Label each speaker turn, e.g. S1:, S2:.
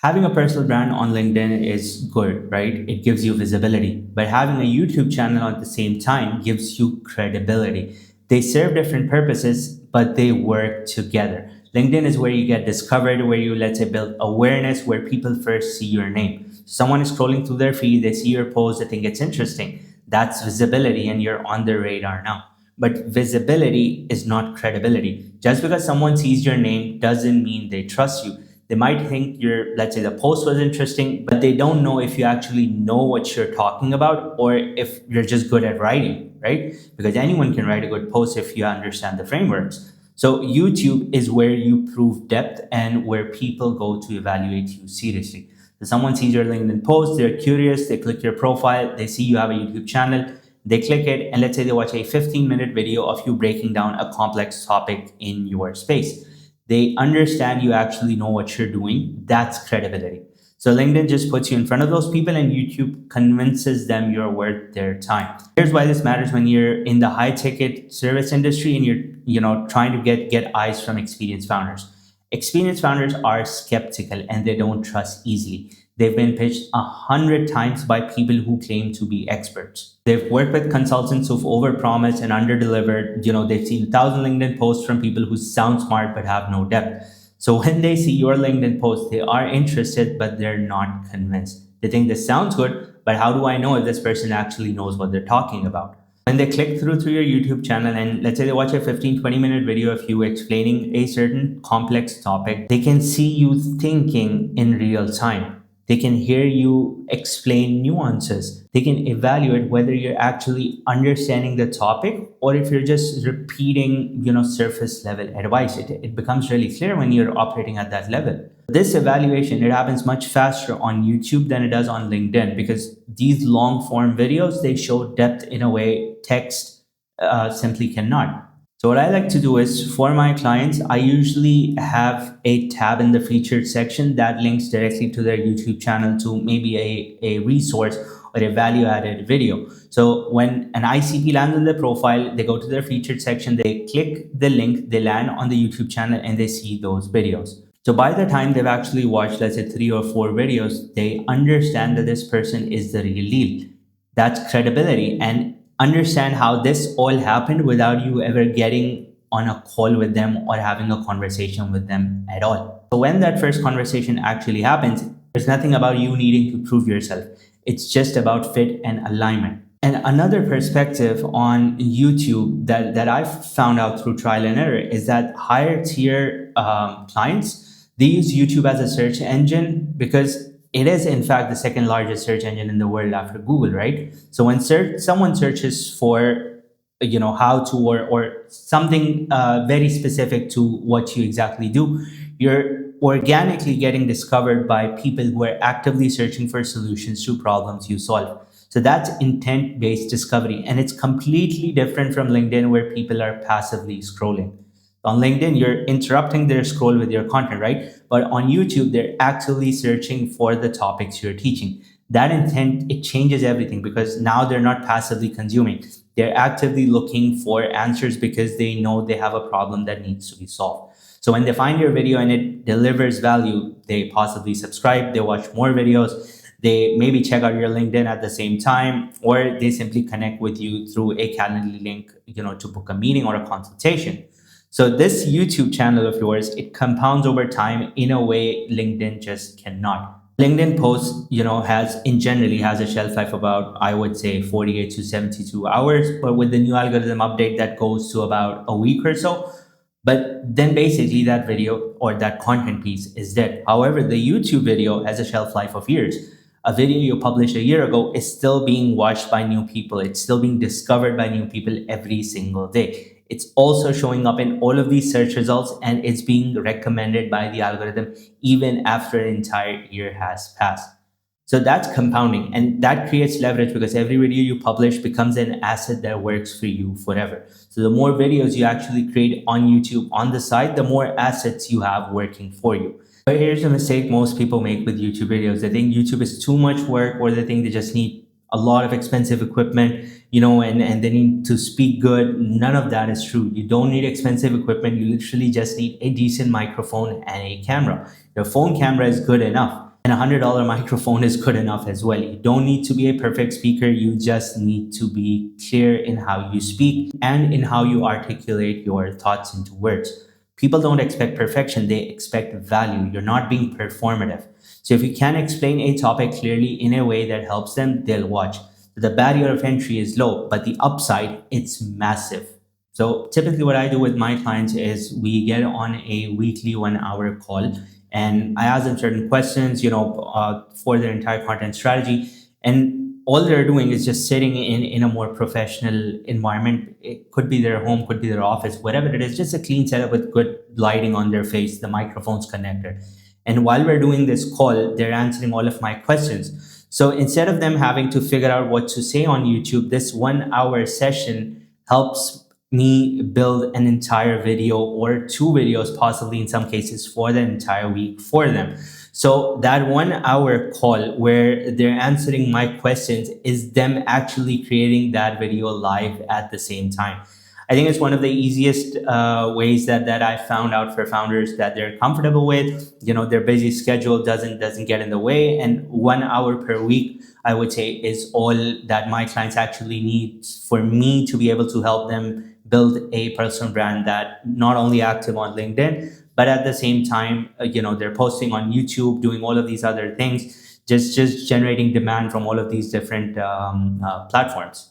S1: Having a personal brand on LinkedIn is good, right? It gives you visibility. But having a YouTube channel at the same time gives you credibility. They serve different purposes, but they work together. LinkedIn is where you get discovered, where you, let's say, build awareness, where people first see your name. Someone is scrolling through their feed, they see your post, they think it's interesting. That's visibility, and you're on their radar now. But visibility is not credibility. Just because someone sees your name doesn't mean they trust you. They might think let's say the post was interesting, but they don't know if you actually know what you're talking about or if you're just good at writing, right? Because anyone can write a good post if you understand the frameworks. So YouTube is where you prove depth and where people go to evaluate you seriously. So someone sees your LinkedIn post, they're curious, they click your profile, they see you have a YouTube channel, they click it, and let's say they watch a 15-minute video of you breaking down a complex topic in your space. They understand you actually know what you're doing. That's credibility. So LinkedIn just puts you in front of those people, and YouTube convinces them you're worth their time. Here's why this matters when you're in the high ticket service industry and you're trying to get eyes from experienced founders. Experienced founders are skeptical and they don't trust easily. They've been pitched 100 times by people who claim to be experts. They've worked with consultants who've overpromised and underdelivered. They've seen 1,000 LinkedIn posts from people who sound smart but have no depth. So when they see your LinkedIn post, they are interested, but they're not convinced. They think this sounds good, but how do I know if this person actually knows what they're talking about? When they click through to your YouTube channel and let's say they watch a 15-20 minute video of you explaining a certain complex topic, they can see you thinking in real time. They can hear you explain nuances. They can evaluate whether you're actually understanding the topic or if you're just repeating, surface level advice. It becomes really clear when you're operating at that level. This evaluation, it happens much faster on YouTube than it does on LinkedIn because these long form videos, they show depth in a way text simply cannot. So what I like to do is for my clients, I usually have a tab in the featured section that links directly to their YouTube channel to maybe a resource or a value added video. So when an ICP lands on their profile, they go to their featured section, they click the link, they land on the YouTube channel and they see those videos. So by the time they've actually watched, let's say 3 or 4 videos, they understand that this person is the real deal. That's credibility, and understand how this all happened without you ever getting on a call with them or having a conversation with them at all. So when that first conversation actually happens, there's nothing about you needing to prove yourself. It's just about fit and alignment. And another perspective on YouTube that I've found out through trial and error is that higher tier clients, they use YouTube as a search engine because it is, in fact, the second largest search engine in the world after Google, right? So when someone searches for, how to or something very specific to what you exactly do, you're organically getting discovered by people who are actively searching for solutions to problems you solve. So that's intent-based discovery, and it's completely different from LinkedIn where people are passively scrolling. On LinkedIn, you're interrupting their scroll with your content, right? But on YouTube, they're actively searching for the topics you're teaching. That intent, it changes everything because now they're not passively consuming. They're actively looking for answers because they know they have a problem that needs to be solved. So when they find your video and it delivers value, they possibly subscribe, they watch more videos, they maybe check out your LinkedIn at the same time, or they simply connect with you through a Calendly link, to book a meeting or a consultation. So this YouTube channel of yours, it compounds over time in a way LinkedIn just cannot. LinkedIn posts, generally has a shelf life about, I would say 48 to 72 hours, but with the new algorithm update that goes to about a week or so. But then basically that video or that content piece is dead. However, the YouTube video has a shelf life of years. A video you published a year ago is still being watched by new people. It's still being discovered by new people every single day. It's also showing up in all of these search results, and it's being recommended by the algorithm even after an entire year has passed. So that's compounding, and that creates leverage because every video you publish becomes an asset that works for you forever. So the more videos you actually create on YouTube on the side, the more assets you have working for you. But here's a mistake most people make with YouTube videos. They think YouTube is too much work, or they think they just need a lot of expensive equipment, and they need to speak good. None of that is true. You don't need expensive equipment. You literally just need a decent microphone and a camera. Your phone camera is good enough. and $100 microphone is good enough as well. You don't need to be a perfect speaker. You just need to be clear in how you speak and in how you articulate your thoughts into words. People don't expect perfection, they expect value. You're not being performative. So if you can explain a topic clearly in a way that helps them, they'll watch. The barrier of entry is low, but the upside, it's massive. So typically what I do with my clients is we get on a weekly 1 hour call and I ask them certain questions, for their entire content strategy. And all they're doing is just sitting in a more professional environment. It could be their home, could be their office, whatever it is, just a clean setup with good lighting on their face, the microphone's connected. And while we're doing this call, they're answering all of my questions. So instead of them having to figure out what to say on YouTube, this 1 hour session helps me build an entire video or two videos, possibly in some cases, for the entire week for them. So that 1 hour call where they're answering my questions is them actually creating that video live at the same time. I think it's one of the easiest ways that I found out for founders that they're comfortable with. Their busy schedule doesn't get in the way, and 1 hour per week, I would say, is all that my clients actually need for me to be able to help them build a personal brand that not only active on LinkedIn, but at the same time, they're posting on YouTube, doing all of these other things, just generating demand from all of these different platforms.